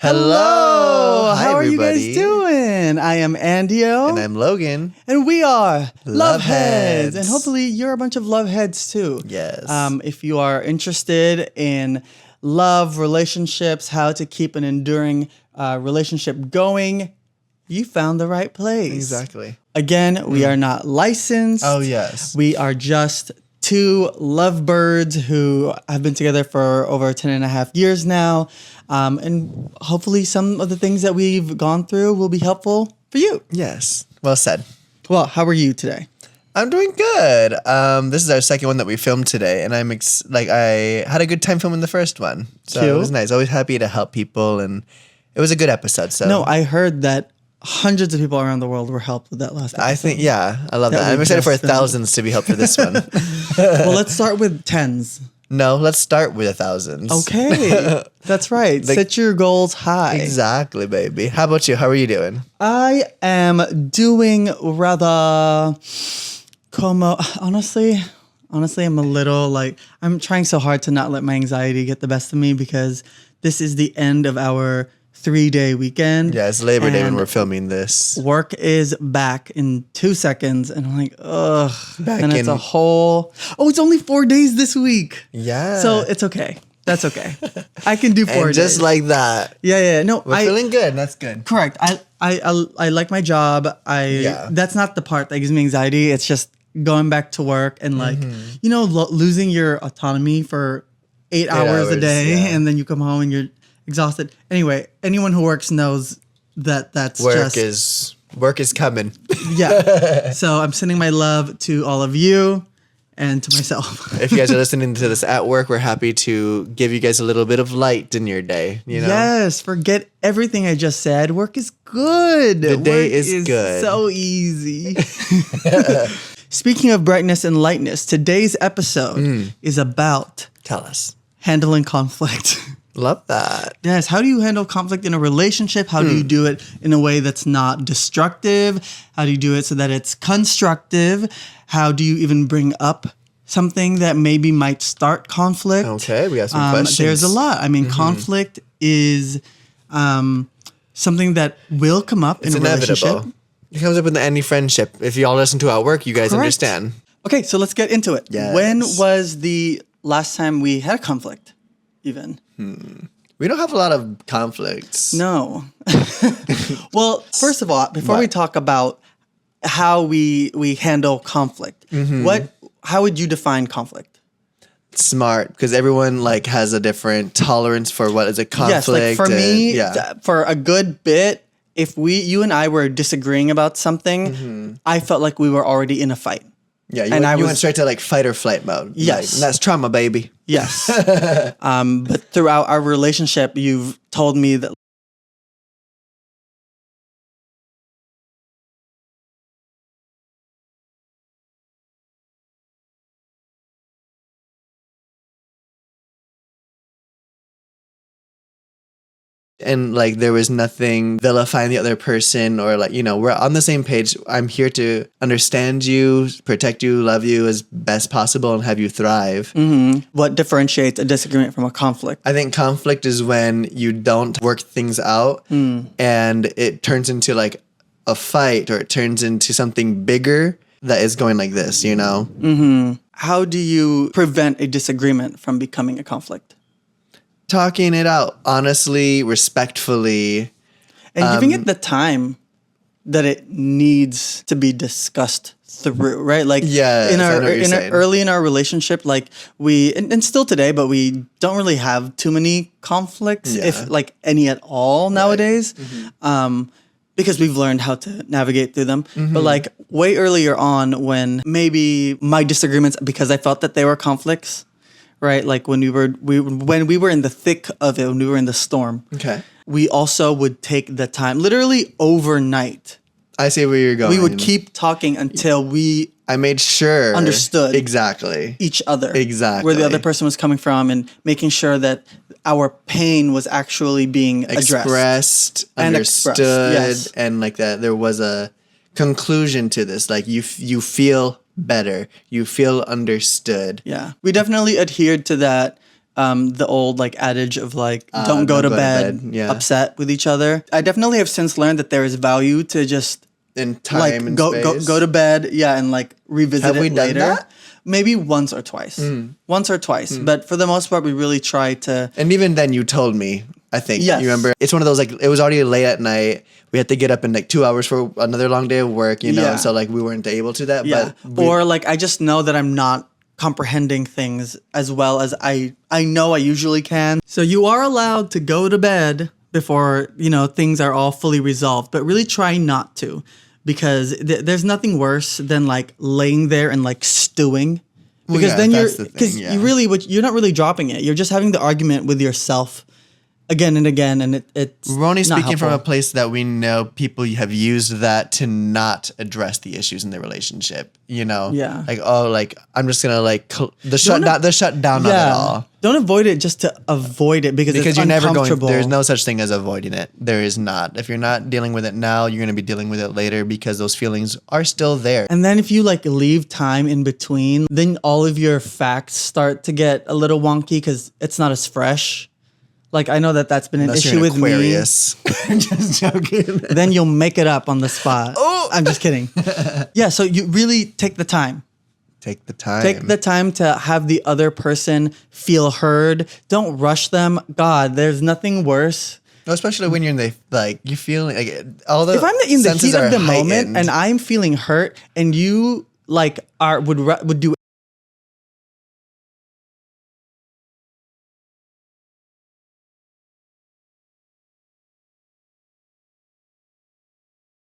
Hello! Hi, How are everybody. you guys doing? I am Andio. And I'm Loghan. And we are Love Heads. Loveheads. And hopefully you're a bunch of Love Heads too. Yes. If you are interested in love, relationships, how to keep an enduring relationship going, you found the right place. Exactly. Again, we are not licensed. Oh, yes. We are just two lovebirds who have been together for over 10 and a half years now. And hopefully some of the things that we've gone through will be helpful for you. Yes. Well said. Well, how are you today? I'm doing good. This is our second one that we filmed today, and I'm I had a good time filming the first one. So Cute. It was nice. Always happy to help people, and it was a good episode. So No, I heard that hundreds of people around the world were helped with that last episode. I think, yeah, I love That that. we I'm excited for just filmed. thousands to be helped for this one. Well, let's start with tens. No, let's start with thousands. Okay. That's right. Set your goals high. Exactly, baby. How about you? How are you doing? I am doing rather honestly, I'm a little I'm trying so hard to not let my anxiety get the best of me because this is the end of our 3-day weekend. Yeah, it's Labor Day when and we're filming this. work is back in 2 seconds, and I'm like, ugh. Back and it's in- a whole. Oh, it's only 4 days this week. Yeah. So it's okay. That's okay. I can do 4 and days. just like that. Yeah. No, We're feeling good. That's good. correct. I like my job. Yeah. That's not the part that gives me anxiety. It's just going back to work and losing your autonomy for 8 hours a hours, day, yeah. and then you come home and you're exhausted. Anyway, anyone who works knows that's Work is coming. yeah. So I'm sending my love to all of you and to myself. If you guys are listening to this at work, we're happy to give you guys a little bit of light in your day. You know? Yes, forget everything I just said. Work is good. The day Work is good. So easy. Speaking of brightness and lightness, today's episode is about Tell us. handling conflict. Love that. Yes, how do you handle conflict in a relationship? How do you do it in a way that's not destructive? How do you do it so that it's constructive? How do you even bring up something that maybe might start conflict? Okay, we got some questions. There's a lot. I mean, conflict is something that will come up It's in a relationship. inevitable. It comes up in any friendship. If y'all listen to our work, you guys Correct. understand. Okay, so let's get into it. Yes. When was the last time we had a conflict, even? We don't have a lot of conflicts. No. Well, first of all, before we What? talk about how we handle conflict, how would you define conflict? Smart, because everyone has a different tolerance for what is a conflict. Yes, like for me, yeah. for a good bit, if you and I were disagreeing about something, I felt like we were already in a fight. Yeah, And I you was- went straight to fight or flight mode. Yes. And that's trauma, baby. Yes. But throughout our relationship, you've told me that And there was nothing vilifying the other person or we're on the same page. I'm here to understand you, protect you, love you as best possible and have you thrive. what differentiates a disagreement from a conflict. I think conflict is when you don't work things out and it turns into a fight or it turns into something bigger that is going like this, you know? How do you prevent a disagreement from becoming a conflict? Talking it out honestly, respectfully. And giving it the time that it needs to be discussed through, right? Yes, in I know what you're our saying. early in our relationship, we and still today, but we don't really have too many conflicts, Yeah. if any at all nowadays, because we've learned how to navigate through them. But way earlier on, when maybe my disagreements, because I felt that they were conflicts, right? When we were in the thick of it, when we were in the storm. Okay. We also would take the time, literally overnight. I see where you're going. We would keep talking until we I made sure. Understood. Exactly. each other. Exactly. Where the other person was coming from and making sure that our pain was actually being addressed. Expressed, And understood, expressed, yes. and that there was a conclusion to this. You feel better. You feel understood. Yeah. We definitely adhered to that the old like adage of like don't go to bed, Yeah. upset with each other. I definitely have since learned that there is value to just In time like and go space. go to bed, yeah, and like revisit Have it we done later. that? Maybe once or twice. Once or twice. But for the most part we really try to And even then, you told me, I think. Yes. You remember? It's one of those, like, it was already late at night. We had to get up in, like, 2 hours for another long day of work, you know? Yeah. And so, like, we weren't able to that. yeah. But Or like I just know that I'm not comprehending things as well as I know I usually can. So you are allowed to go to bed before, you know, things are all fully resolved, but really try not to, because there's nothing worse than like laying there and like stewing. Because yeah, then that's the thing, because yeah. you really you're not really dropping it. You're just having the argument with yourself again and again, and it's we're only not speaking from a helpful. place that we know people have used that to not address the issues in their relationship, you know? Yeah. Like, oh, like, I'm just going to, like, the shutdown of it all. Don't avoid it just to avoid it because it's Because you're never going, uncomfortable. there's no such thing as avoiding it. There is not. If you're not dealing with it now, you're going to be dealing with it later because those feelings are still there. And then if you like leave time in between, then all of your facts start to get a little wonky because it's not as fresh. Like I know that that's been an Unless issue you're an with Aquarius. Just joking. me. Then you'll make it up on the spot. Oh, I'm just kidding. Yeah, so you really take the time. Take the time. Take the time to have the other person feel heard. Don't rush them. God, there's nothing worse. Especially when you're in the, like, you feel like all the If I'm in the senses heat of are the moment heightened. and I'm feeling hurt and you like would do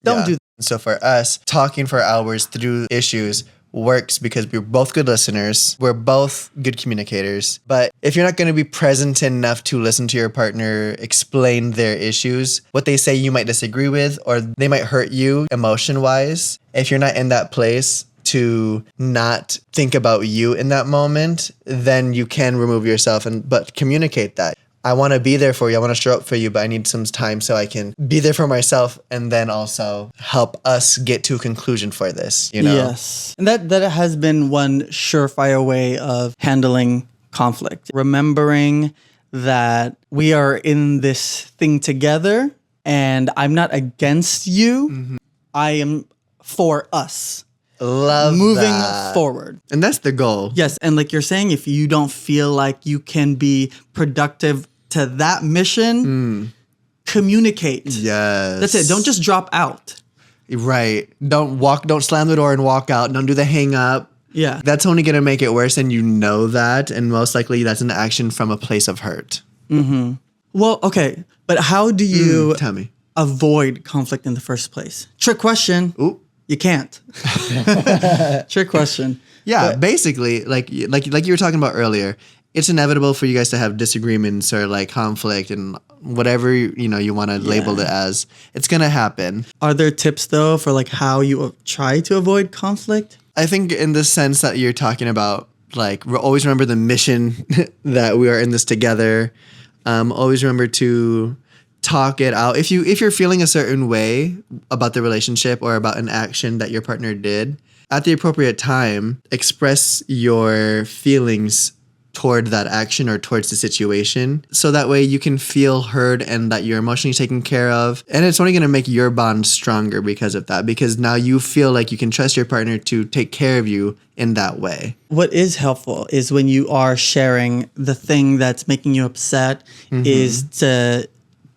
don't do So for us, talking for hours through issues works because we're both good listeners. We're both good communicators. But if you're not going to be present enough to listen to your partner explain their issues, what they say you might disagree with, or they might hurt you emotion-wise, if you're not in that place to not think about you in that moment, then you can remove yourself but communicate that. I want to be there for you. I want to show up for you, but I need some time so I can be there for myself and then also help us get to a conclusion for this, you know? Yes. And that has been one surefire way of handling conflict. Remembering that we are in this thing together and I'm not against you. Mm-hmm. I am for us. Love Moving that. forward. And that's the goal. Yes. And like you're saying, if you don't feel like you can be productive to that mission, communicate. Yes. That's it. Don't just drop out. Right. Don't slam the door and walk out. Don't do the hang up. Yeah. That's only going to make it worse, and you know that, and most likely that's an action from a place of hurt. Well, okay. But how do you Tell me. avoid conflict in the first place? Trick question. Ooh. You can't. Trick question. Yeah, basically, like you were talking about earlier, it's inevitable for you guys to have disagreements or like conflict and whatever you want to label it as. It's gonna happen. Are there tips though for like how you try to avoid conflict? I think in the sense that you're talking about, like, always remember the mission that we are in this together. Always remember to talk it out. If you're feeling a certain way about the relationship or about an action that your partner did, at the appropriate time, express your feelings toward that action or towards the situation. So that way you can feel heard and that you're emotionally taken care of. And it's only going to make your bond stronger because of that, because now you feel like you can trust your partner to take care of you in that way. What is helpful is when you are sharing the thing that's making you upset is to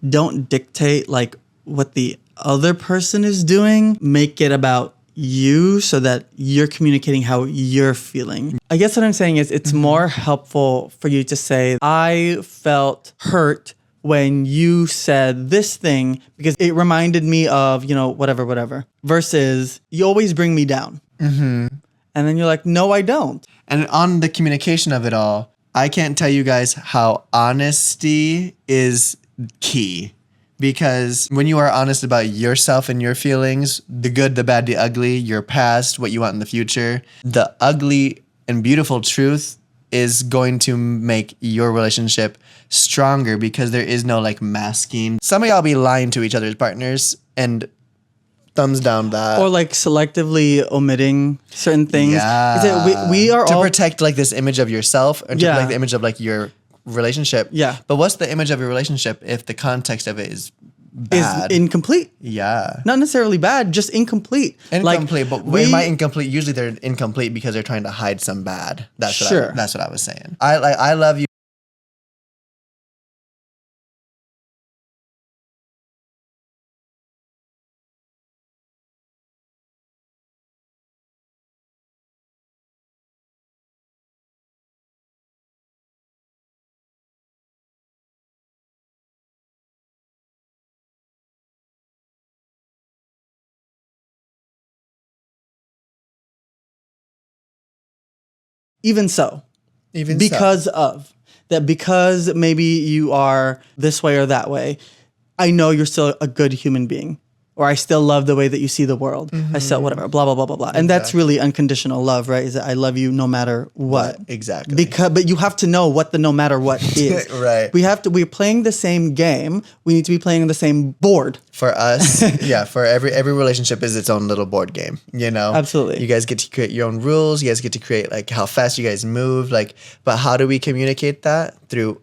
don't dictate like what the other person is doing. Make it about you so that you're communicating how you're feeling. I guess what I'm saying is it's more helpful for you to say, I felt hurt when you said this thing because it reminded me of, whatever, versus you always bring me down. And then you're like, no, I don't. And on the communication of it all, I can't tell you guys how honesty is key. Because when you are honest about yourself and your feelings, the good, the bad, the ugly, your past, what you want in the future, the ugly and beautiful truth is going to make your relationship stronger because there is no like masking. Some of y'all be lying to each other's partners, and thumbs down that. Or like selectively omitting certain things. Yeah. We are to all protect like this image of yourself and to protect the image of like your relationship. Yeah. But what's the image of your relationship if the context of it is Is bad? incomplete. Yeah. Not necessarily bad, just incomplete. Incomplete, but by incomplete, usually they're incomplete because they're trying to hide some bad. That's what I was saying. I love you. Even so. Even because of that, because maybe you are this way or that way, I know you're still a good human being, or I still love the way that you see the world. I still whatever, blah blah blah blah blah, and that's really unconditional love, right? Is that I love you no matter what. Exactly. But you have to know what the no matter what is. Right. We're playing the same game. We need to be playing the same board. For us, yeah, for every relationship is its own little board game, you know? Absolutely. You guys get to create your own rules. You guys get to create like how fast you guys move. Like, but how do we communicate that? Through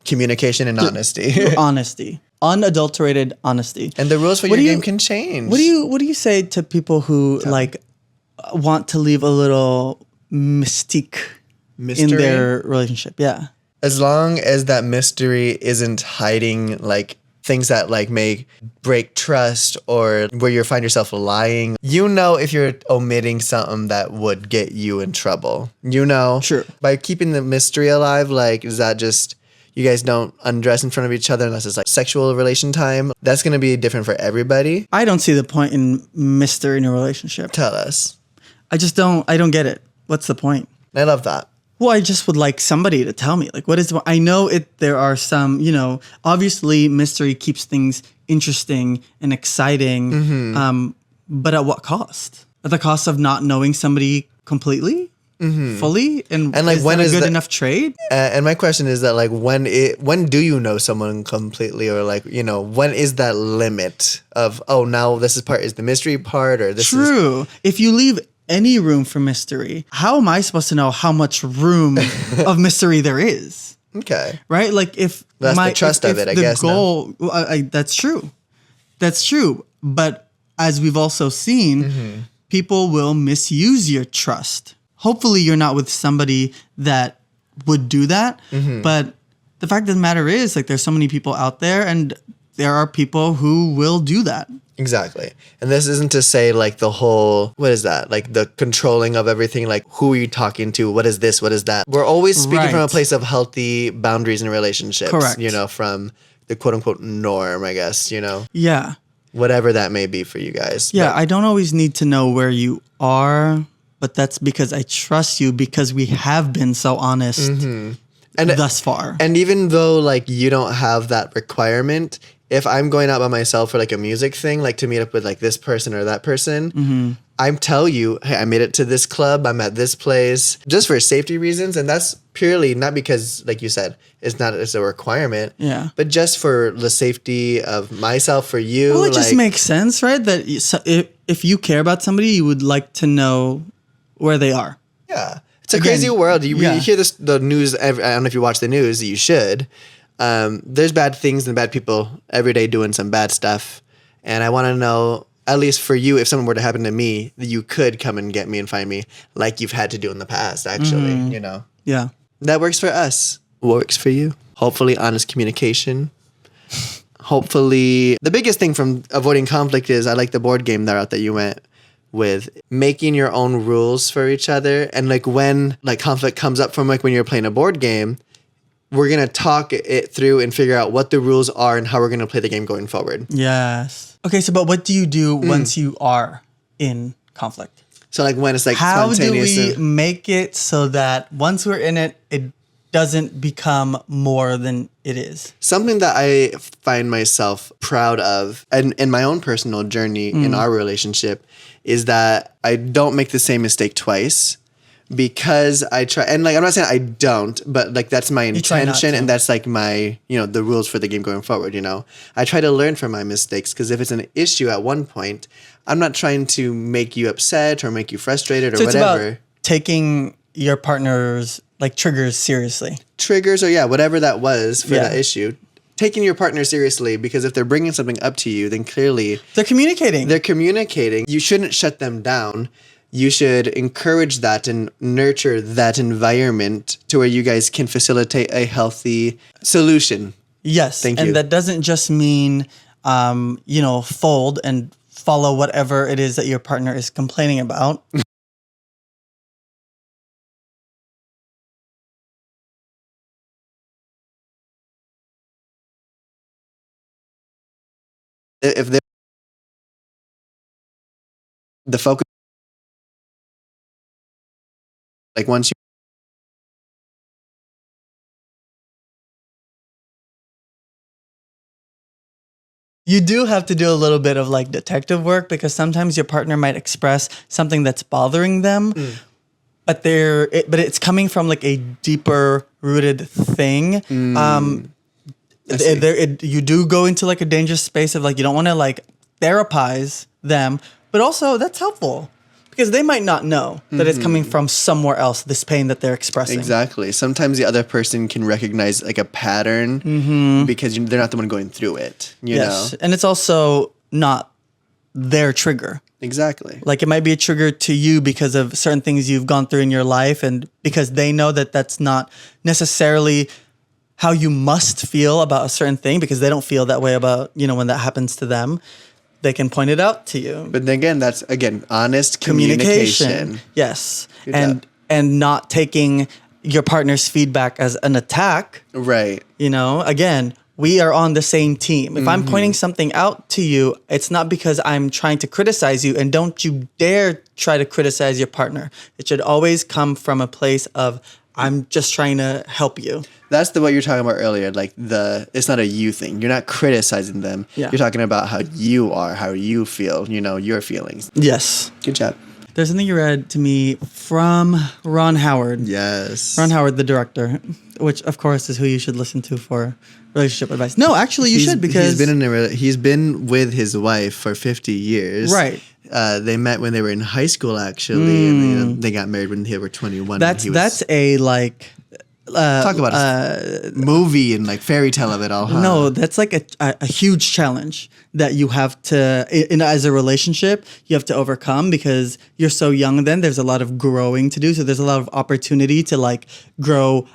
communication and honesty. Honesty. Unadulterated honesty. And the rules for your game can change. What do you say to people who want to leave a little mystique in their relationship? Yeah. As long as that mystery isn't hiding like things that like may break trust or where you find yourself lying, you know, if you're omitting something that would get you in trouble, you know, Sure. By keeping the mystery alive, like, is that just you guys don't undress in front of each other unless it's like sexual relation time? That's going to be different for everybody. I don't see the point in mystery in a relationship. Tell us. I don't get it. What's the point? I love that. Well, I just would like somebody to tell me, like, what is, I know there are some, you know, obviously mystery keeps things interesting and exciting, but at what cost? At the cost of not knowing somebody completely, fully? And like, is when that a is good the- enough trade? And my question is that like when do you know someone completely, or like, you know, when is that limit of, oh, now this is the mystery part, or this is True. If you leave any room for mystery, how am I supposed to know how much room of mystery there is? okay. Right? Like if That's the trust of it, I guess, goal, that's true. That's true. But as we've also seen, people will misuse your trust. Hopefully you're not with somebody that would do that. But the fact of the matter is, like, there's so many people out there, and there are people who will do that. Exactly. And this isn't to say like the whole, what is that? Like the controlling of everything, like who are you talking to? What is this? What is that? We're always speaking from a place of healthy boundaries in relationships. Correct. You know, from the quote unquote norm, I guess, you know, Yeah. whatever that may be for you guys. Yeah. But I don't always need to know where you are, but that's because I trust you, because we have been so honest thus far. And even though like you don't have that requirement, if I'm going out by myself for like a music thing, like to meet up with like this person or that person, I'm tell you, hey, I made it to this club, I'm at this place, just for safety reasons. And that's purely not because, like you said, it's a requirement. Yeah. But just for the safety of myself, for you. Well, it like, just makes sense, right? That if you care about somebody, you would like to know where they are. yeah. It's a crazy world. You yeah. hear the news. I don't know if you watch the news. You should. There's bad things and bad people every day doing some bad stuff. And I want to know, at least for you, if something were to happen to me, that you could come and get me and find me like you've had to do in the past, actually, you know. Yeah. That works for us. What works for you? Hopefully honest communication. Hopefully, the biggest thing from avoiding conflict is, I like the board game route that you went with, making your own rules for each other. And like when like conflict comes up from like when you're playing a board game, we're going to talk it through and figure out what the rules are and how we're going to play the game going forward. Yes. Okay, so but what do you do once you are in conflict? So like when it's like How do spontaneous. we make it so that once we're in it, it doesn't become more than it is? Something that I find myself proud of, and in my own personal journey in our relationship, is that I don't make the same mistake twice. Because I try, and like I'm not saying I don't, but like that's my try not intention, to. and that's like my, you know, the rules for the game going forward. You know, I try to learn from my mistakes, because if it's an issue at one point, I'm not trying to make you upset or make you frustrated or So it's whatever. about taking your partner's like triggers seriously. triggers or whatever that was for Yeah. that issue. Taking your partner seriously, because if they're bringing something up to you, then clearly They're communicating. they're communicating. You shouldn't shut them down. You should encourage that and nurture that environment to where you guys can facilitate a healthy solution. Yes. Thank and you. that doesn't just mean, fold and follow whatever it is that your partner is complaining about. If they the focus, like once you You do have to do a little bit of like detective work, because sometimes your partner might express something that's bothering them, but it's coming from like a deeper rooted thing. You do go into like a dangerous space of like, you don't want to like therapize them, but also that's helpful because they might not know that it's coming from somewhere else, this pain that they're expressing. Exactly. Sometimes the other person can recognize like a pattern because they're not the one going through it. You know? And it's also not their trigger. Exactly. Like it might be a trigger to you because of certain things you've gone through in your life, and because they know that that's not necessarily how you must feel about a certain thing, because they don't feel that way about, when that happens to them. They can point it out to you. But then again, that's honest communication. Yes. Good And not taking your partner's feedback as an attack. Right. Again, we are on the same team. If I'm pointing something out to you, it's not because I'm trying to criticize you, and don't you dare try to criticize your partner. It should always come from a place of, I'm just trying to help you. That's what you're talking about earlier. Like it's not a you thing. You're not criticizing them. Yeah. You're talking about how you are, how you feel, your feelings. Yes. Good job. There's something you read to me from Ron Howard. Yes. Ron Howard, the director, which of course is who you should listen to for relationship advice. No, actually you should, because he's been with his wife for 50 years. Right. They met when they were in high school, actually, and they got married when they were 21. That's a like talk about a movie and like fairy tale of it all. Huh? No, that's like a huge challenge that you have to, as a relationship, you have to overcome, because you're so young then. There's a lot of growing to do. So there's a lot of opportunity to like grow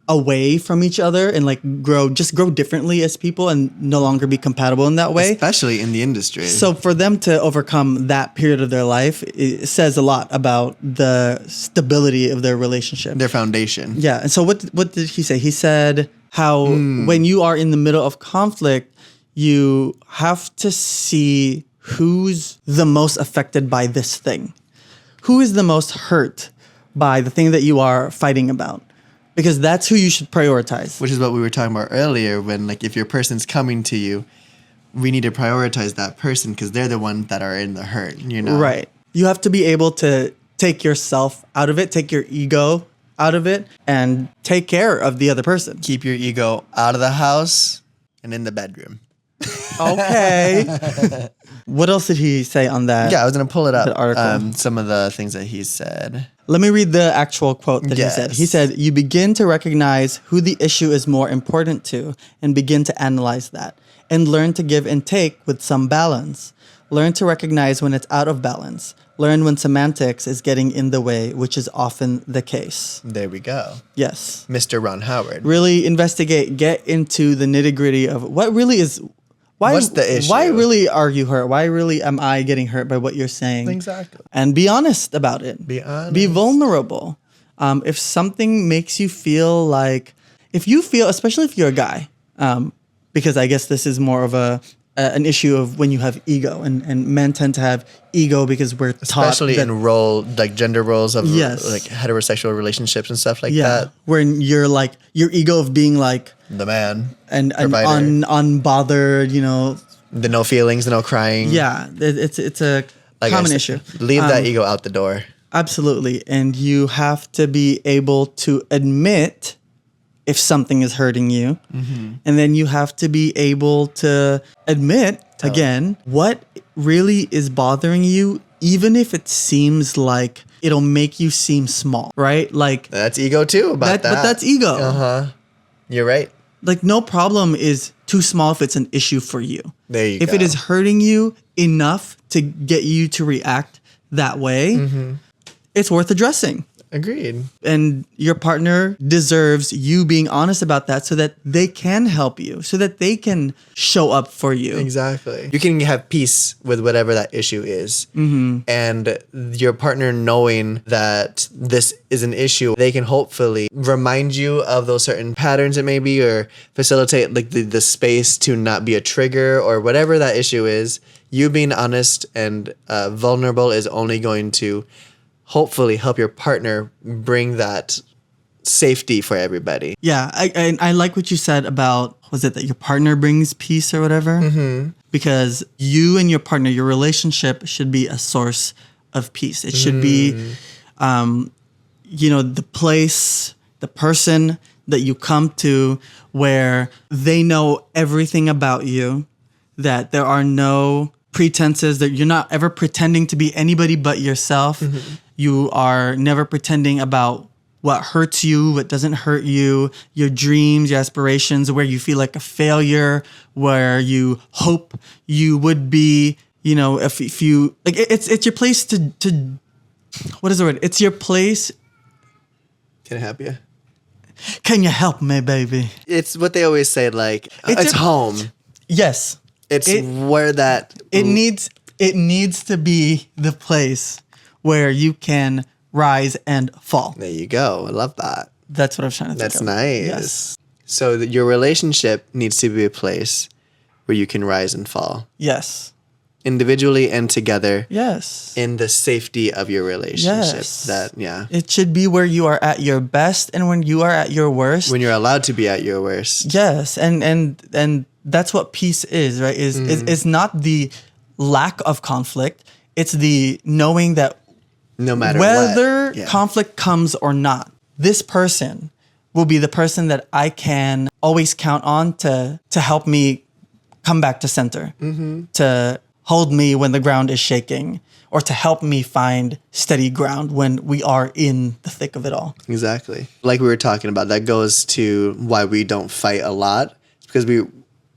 away from each other and like grow differently as people and no longer be compatible in that way. Especially in the industry. So for them to overcome that period of their life, it says a lot about the stability of their relationship. Their foundation. Yeah. And so what did he say? He said how when you are in the middle of conflict, you have to see who's the most affected by this thing. Who is the most hurt by the thing that you are fighting about? Because that's who you should prioritize. Which is what we were talking about earlier, when like if your person's coming to you, we need to prioritize that person because they're the ones that are in the hurt, Right. You have to be able to take yourself out of it, take your ego out of it, and take care of the other person. Keep your ego out of the house and in the bedroom. Okay. What else did he say on that? Yeah, I was going to pull it up. The article. Some of the things that he said. Let me read the actual quote that he said. He said, "You begin to recognize who the issue is more important to and begin to analyze that and learn to give and take with some balance. Learn to recognize when it's out of balance. Learn when semantics is getting in the way, which is often the case." There we go. Yes. Mr. Ron Howard. Really investigate, get into the nitty-gritty of what really is... What's the issue? Why really are you hurt? Why really am I getting hurt by what you're saying? Exactly. And be honest about it. Be honest. Be vulnerable. If something makes you feel like... If you feel, especially if you're a guy, because I guess this is more of an issue of when you have ego, and men tend to have ego because we're taught, especially in gender roles of Yes. like heterosexual relationships and stuff like that. When you're like your ego of being like The man and provider. unbothered, The no feelings, the no crying. Yeah, it's a Like common I said, issue. Leave that ego out the door. Absolutely, and you have to be able to admit if something is hurting you. And then you have to be able to admit, again, what really is bothering you, even if it seems like it'll make you seem small, right? Like That's ego too about that. But that's ego. Uh-huh. You're right. Like no problem is too small if it's an issue for you. There you go. If it is hurting you enough to get you to react that way, it's worth addressing. Agreed. And your partner deserves you being honest about that so that they can help you, so that they can show up for you. Exactly. You can have peace with whatever that issue is. And your partner knowing that this is an issue, they can hopefully remind you of those certain patterns it may be, or facilitate like the space to not be a trigger or whatever that issue is. You being honest and vulnerable is only going to hopefully help your partner bring that safety for everybody. Yeah, I like what you said about, was it that your partner brings peace or whatever? Because you and your partner, your relationship should be a source of peace. It should be, the place, the person that you come to where they know everything about you, that there are no pretenses, that you're not ever pretending to be anybody but yourself. You are never pretending about what hurts you, what doesn't hurt you, your dreams, your aspirations, where you feel like a failure, where you hope you would be, if you, like, it's your place to what is the word? It's your place. Can I help you? Can you help me, baby? It's what they always say, like, it's home. Yes. It's where that... It needs to be the place where you can rise and fall. There you go. I love that. That's what I was trying to think of. That's nice. Yes. So your relationship needs to be a place where you can rise and fall. Yes. Individually and together. Yes. In the safety of your relationship. Yes. It should be where you are at your best and when you are at your worst. When you're allowed to be at your worst. Yes. And that's what peace is, right? It's not the lack of conflict. It's the knowing that no matter whether conflict comes or not, this person will be the person that I can always count on to help me come back to center, to hold me when the ground is shaking, or to help me find steady ground when we are in the thick of it all. Exactly. Like we were talking about, that goes to why we don't fight a lot. It's because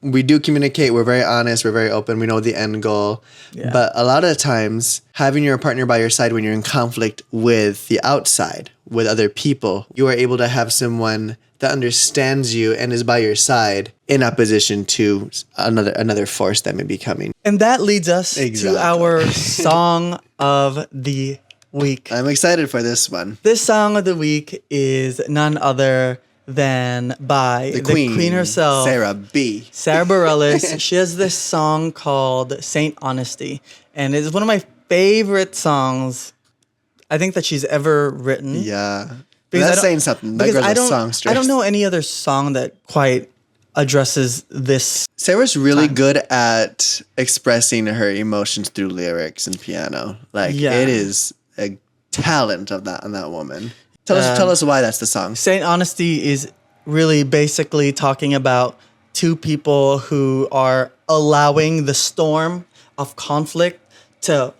we do communicate. We're very honest. We're very open. We know the end goal. Yeah. But a lot of times, having your partner by your side when you're in conflict with the outside, with other people, you are able to have someone that understands you and is by your side in opposition to another force that may be coming. And that leads us to our song of the week. I'm excited for this one. This song of the week is none other than by the queen herself, Sarah B. Sarah Bareilles. She has this song called Saint Honesty, and it's one of my favorite songs I think that she's ever written. Yeah. That's saying something. That girl's a songstress. I don't know any other song that quite addresses this. Sarah's really good at expressing her emotions through lyrics and piano. It is a talent of that on that woman. Tell us why that's the song. Saint Honesty is really basically talking about two people who are allowing the storm of conflict to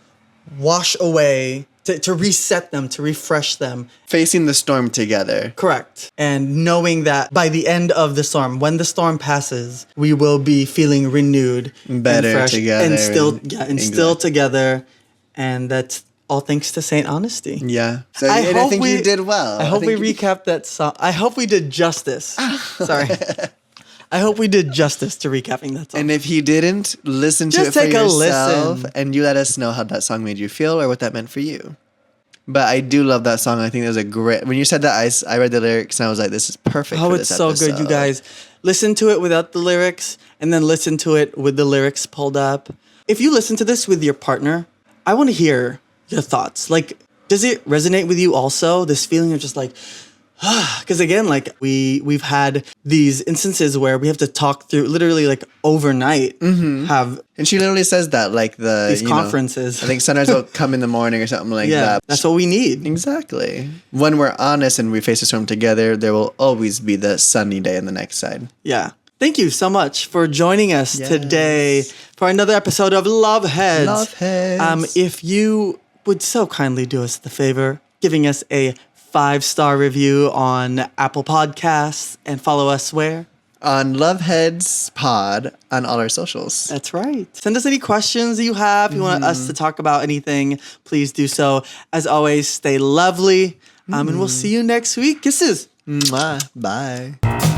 wash away, to reset them, to refresh them. Facing the storm together. Correct. And knowing that by the end of the storm, when the storm passes, we will be feeling renewed. Better and fresh, together. And still together. And that's all thanks to Saint Honesty. Yeah. So I think you did well. I hope we recapped that song. I hope we did justice. Sorry. I hope we did justice to recapping that song. And if you didn't, listen to it for yourself. And you let us know how that song made you feel or what that meant for you. But I do love that song. I think it was a great... When you said that, I read the lyrics and I was like, this is perfect for this episode. Oh, it's so good, you guys. Listen to it without the lyrics and then listen to it with the lyrics pulled up. If you listen to this with your partner, I want to hear your thoughts. Like, does it resonate with you also? This feeling of just like, because again, like we've had these instances where we have to talk through literally like overnight. And she literally says that, like these conferences. I think sunrise will come in the morning or something like that. That's what we need. Exactly. When we're honest and we face a storm together, there will always be the sunny day on the next side. Yeah. Thank you so much for joining us today for another episode of Love Heads. Love Heads. If you would so kindly do us the favor, giving us a 5-star review on Apple Podcasts and follow us where? On loveheadspod on all our socials. That's right. Send us any questions that you have. If you want us to talk about anything, please do so. As always, stay lovely. And we'll see you next week. Kisses. Mwah. Bye.